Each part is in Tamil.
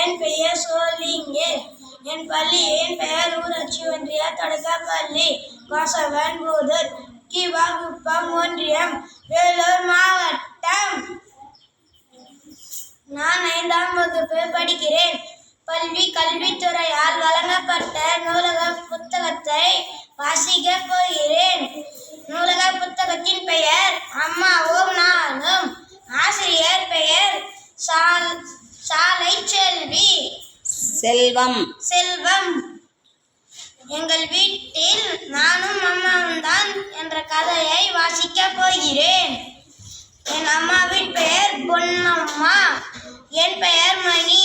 என் பெயர் சோலிங்கே. என் பள்ளியின் பெயர் ஊராட்சி ஒன்றிய தொடக்கப்பள்ளி கோசவன்புதூர், கிவாகுப்பம் ஒன்றியம், வேலூர் மாவட்டம். நான் 5ஆம் வகுப்பு படிக்கிறேன். கல்வித்துறையால் வழங்கப்பட்ட நூலக புத்தகத்தை வாசிக்கப் போகிறேன். நூலக புத்தகத்தின் பெயர் அம்மாவும் நானும். ஆசிரியர் பெயர் சாலை செல்வம். எங்கள் வீட்டில் நானும் அம்மாவும் தான் என்ற கதையை வாசிக்கப் போகிறேன். என் அம்மாவின் பெயர் பொன்னம்மா. என் பெயர் மணி.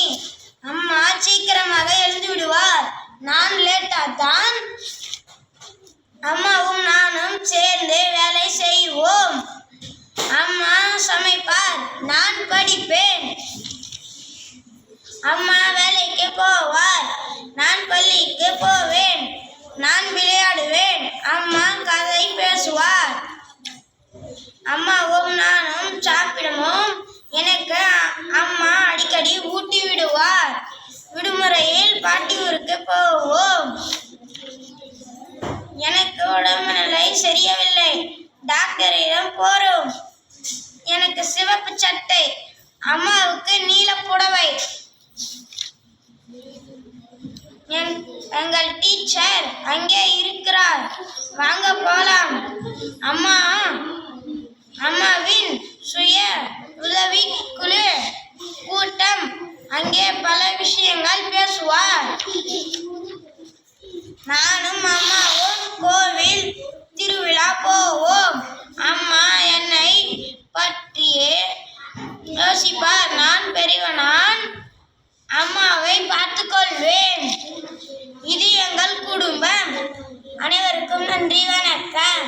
அம்மா சீக்கிரமாக எழுந்து விடுவார். நான் லேட்டாதான். அம்மாவும் நானும் சேர்ந்து வேலை செய்வோம். அம்மா சமைப்பார், நான் படிப்பேன். அம்மா வேலைக்கு போவார், நான் பள்ளிக்கு போவேன். நான் விளையாடுவேன், அம்மா கதை பேசுவார். அம்மாவும் நானும் சாப்பிடுவோம். எனக்கு அம்மா அடிக்கடி ஊட்டி விடுவார். விடுமுறையில் பாட்டி ஊருக்கு போவோம். எனக்கு உடல்நிலை சரியவில்லை, டாக்டரிடம் போறோம். எனக்கு சிவப்பு சட்டை, அம்மாவுக்கு நீல புடவை. எங்கள் டீச்சர் அங்கே இருக்கிறார், வாங்க போலாம். அம்மாவின் சுய உதவி குழு கூட்டம், அங்கே பல விஷயங்கள் பேசுவார். நானும் அம்மாவும் கோவில் திருவிழா போவோம். அம்மா என்னை பற்றியே யோசிப்பார். நான் பெரியவனான், அம்மாவை பார்த்துக் கொள்வேன். இது எங்கள் குடும்பம். அனைவருக்கும் நன்றி, வணக்கம்.